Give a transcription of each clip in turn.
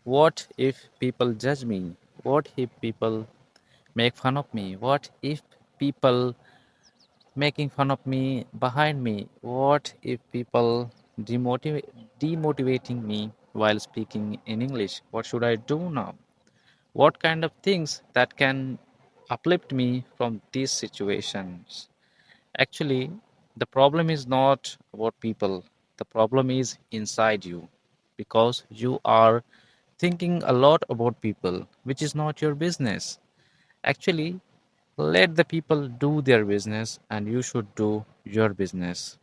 What if people judge me? What if people make fun of me? What if people making fun of me behind me? What if people demotivating me while speaking in English? What should I do now? What kind of things that can uplift me from these situations? Actually, the problem is not about people. The problem is inside you because you are thinking a lot about people, which is not your business. Actually, let the people do their business and you should do your business.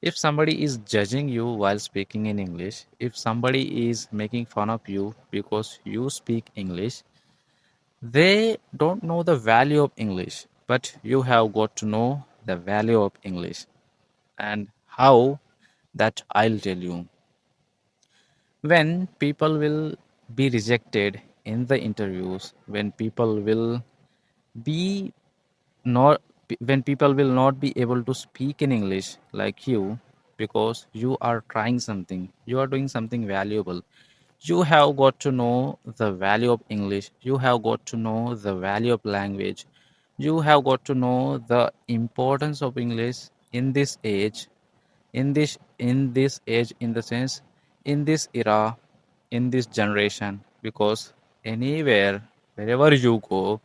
If somebody is judging you while speaking in English, if somebody is making fun of you because you speak English, they don't know the value of English, but you have got to know the value of English. And how, that I'll tell you. When people will be rejected in the interviews, when people will be not when people will not be able to speak in English like you because you are trying something, you are doing something valuable. You have got to know the value of English, you have got to know the value of language, you have got to know the importance of English in this age, in this age, in the sense, in this era, in this generation, because anywhere, wherever you go,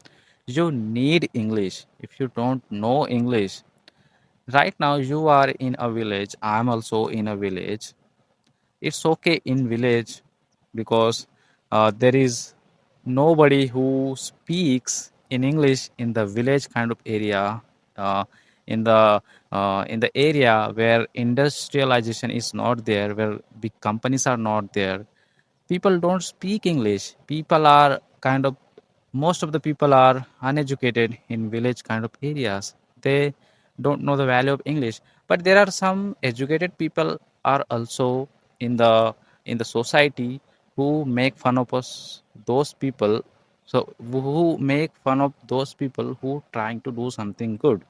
you need English. If you don't know English, right now you are in a village, I'm also in a village. It's okay in village because there is nobody who speaks in English in the village kind of area, uh, in the in the area where industrialization is not there, where big companies are not there. People don't speak English. People are kind of, most of the people are uneducated in village kind of areas. They don't know the value of English. But there are some educated people are also in the society who make fun of us, those people. So who make fun of those people who trying to do something good,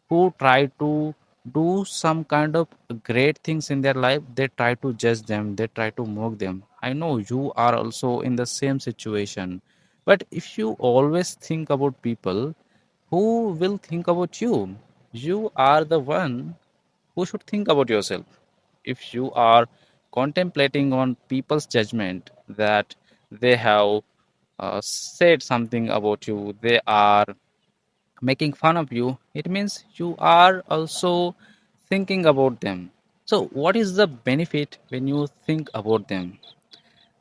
who try to do some kind of great things in their life. They try to judge them, they try to mock them. I know you are also in the same situation, but if you always think about people, who will think about you? You are the one who should think about yourself. If you are contemplating on people's judgment, that they have said something about you, they are making fun of you, it means you are also thinking about them. So, what is the benefit when you think about them?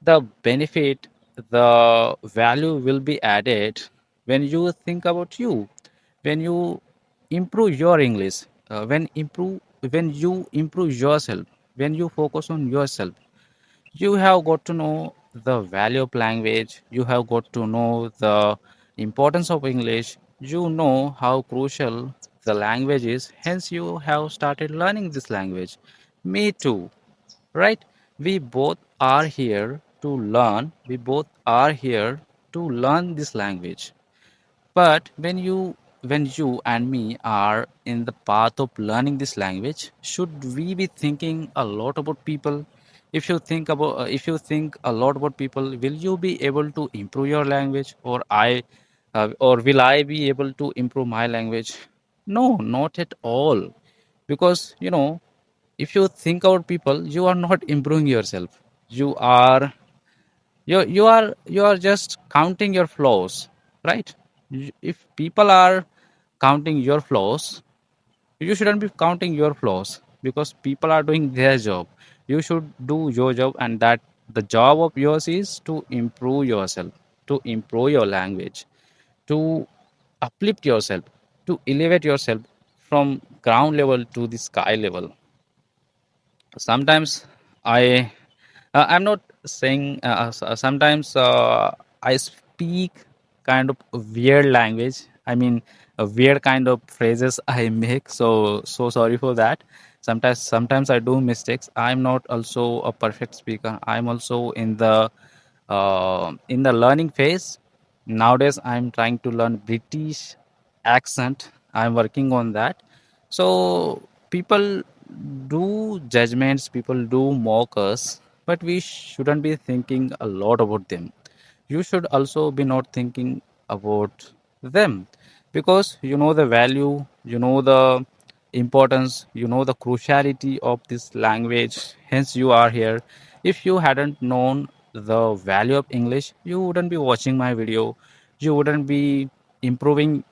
The benefit, the value will be added when you think about you, when you improve your English, when you improve yourself, when you focus on yourself. You have got to know the value of language, you have got to know the importance of English, you know how crucial the language is, hence you have started learning this language. Me too, right? We both are here to learn, we both are here to learn this language. But when you and me are in the path of learning this language, should we be thinking a lot about people? If you think a lot about people, will you be able to improve your language, or will I be able to improve my language? No, not at all. Because if you think about people, you are not improving yourself. You are just counting your flaws, right? If people are counting your flaws, you shouldn't be counting your flaws, because people are doing their job. You should do your job, and that the job of yours is to improve yourself, to improve your language, to uplift yourself, to elevate yourself from ground level to the sky level. Sometimes I I'm not saying sometimes I speak kind of weird language. I mean, a weird kind of phrases I make. So sorry for that. Sometimes I do mistakes. I'm not also a perfect speaker. I'm also in the learning phase. Nowadays, I'm trying to learn British accent. I'm working on that. So people do judgments, people do mock us, but we shouldn't be thinking a lot about them. You should also be not thinking about them, because you know the value, you know the importance, you know the cruciality of this language, hence you are here. If you hadn't known the value of English, you wouldn't be watching my video, you wouldn't be improving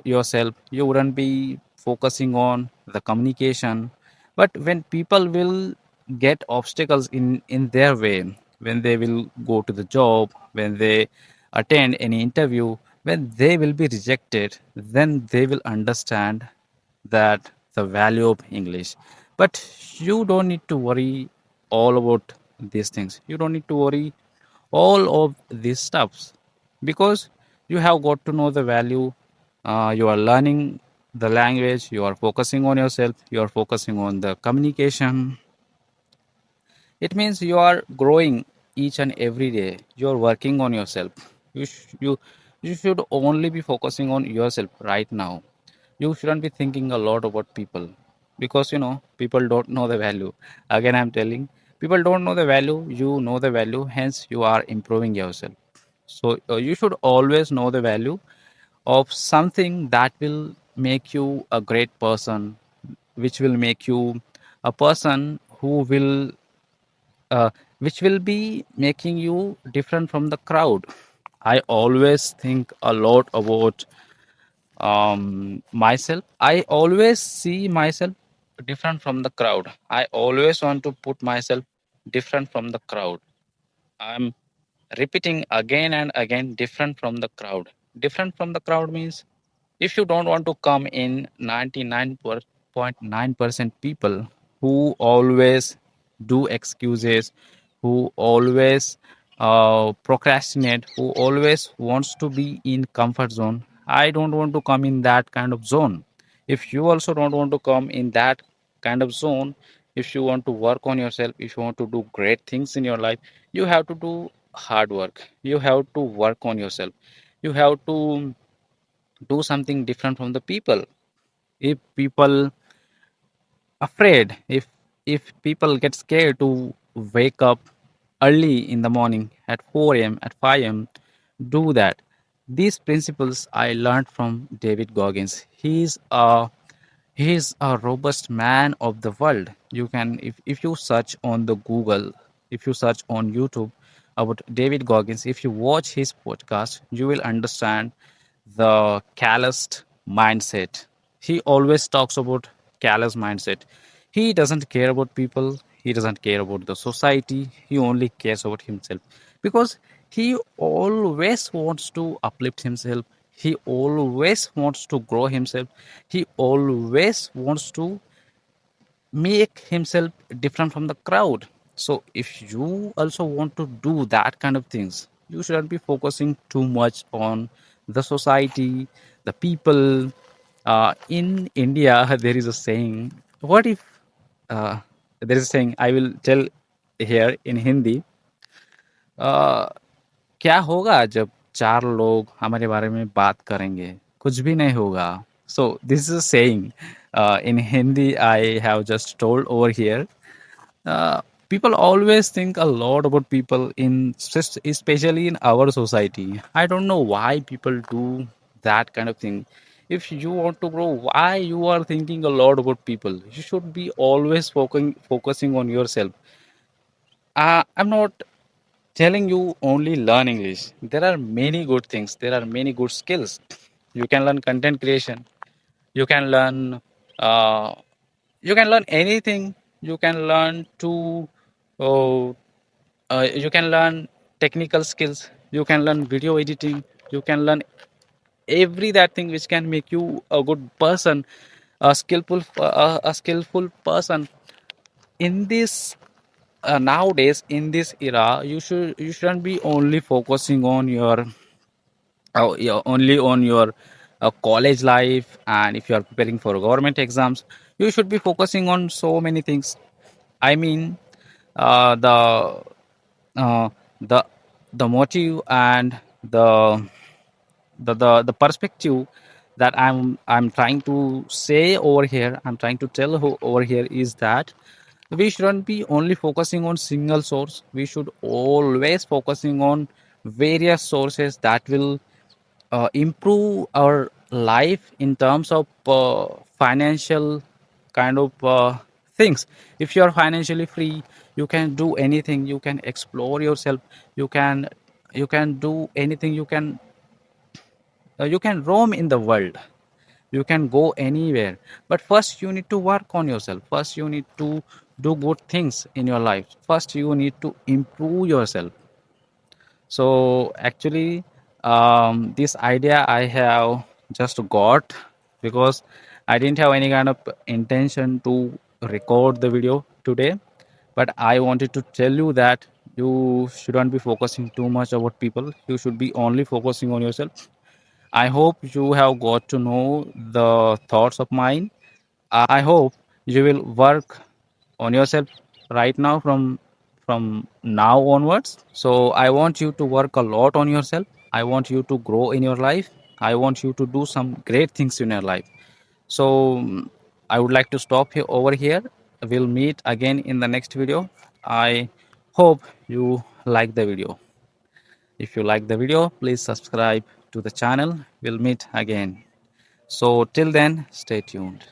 yourself, you wouldn't be focusing on the communication. But when people will get obstacles in their way, when they will go to the job, when they attend any interview, when they will be rejected, then they will understand that the value of English. But you don't need to worry all about these things, you don't need to worry all of these stuffs, because you have got to know the value. You are learning the language, you are focusing on yourself, you are focusing on the communication. It means you are growing each and every day. You are working on yourself. You should only be focusing on yourself right now. You shouldn't be thinking a lot about people, because people don't know the value. Again, I'm telling, people don't know the value. You know the value. Hence, you are improving yourself. So you should always know the value of something that will make you a great person, which will make you a person uh, which will be making you different from the crowd. I always think a lot about myself. I always see myself different from the crowd. I always want to put myself different from the crowd. I'm repeating again and again, different from the crowd. Different from the crowd means, if you don't want to come in 99.9% people who always do excuses, who always procrastinate, who always wants to be in comfort zone, I don't want to come in that kind of zone. If you also don't want to come in that kind of zone, if you want to work on yourself, if you want to do great things in your life, you have to do hard work, you have to work on yourself, you have to do something different from the people. If people afraid, if people get scared to wake up early in the morning at 4 a.m., at 5 a.m., do that. These principles I learned from David Goggins. He's a robust man of the world. You can, if you search on the Google, if you search on YouTube about David Goggins, if you watch his podcast, you will understand the calloused mindset. He always talks about callous mindset. He doesn't care about people. He doesn't care about the society. He only cares about himself, because he always wants to uplift himself. He always wants to grow himself. He always wants to make himself different from the crowd. So if you also want to do that kind of things, you shouldn't be focusing too much on the society, the people. In India, there is a saying. What if uh, there is a saying? I will tell here in Hindi. Uh, क्या होगा जब चार लोग हमारे बारे में बात करेंगे? कुछ भी नहीं होगा. So this is a saying. In Hindi, I have just told over here. Uh, People always think a lot about people especially in our society. I don't know why people do that kind of thing. If you want to grow, why you are thinking a lot about people? You should be always focusing on yourself. I'm not telling you only learn English. There are many good things, there are many good skills. You can learn content creation, you can learn uh, you can learn anything. You can learn to oh, you can learn technical skills, you can learn video editing, you can learn every that thing which can make you a good person, a skillful person. In this nowadays, in this era, you shouldn't be only focusing on your only on your college life, and if you are preparing for government exams, you should be focusing on so many things. I mean, uh, the uh, the the motive and the perspective that I'm trying to say over here, I'm trying to tell over here, is that We shouldn't be only focusing on single source. We should always focusing on various sources that will improve our life in terms of financial kind of things. If you are financially free, you can do anything, you can explore yourself, you can do anything, you can roam in the world, you can go anywhere. But first you need to work on yourself, first you need to do good things in your life, first you need to improve yourself. So actually, this idea I have just got because I didn't have any kind of intention to record the video today. But I wanted to tell you that you shouldn't be focusing too much about people. You should be only focusing on yourself. I hope you have got to know the thoughts of mine. I hope you will work on yourself right now from now onwards. So I want you to work a lot on yourself. I want you to grow in your life. I want you to do some great things in your life. So I would like to stop here over here. We'll meet again in the next video. I hope you like the video. If you like the video, please subscribe to the channel. We'll meet again. So till then, stay tuned.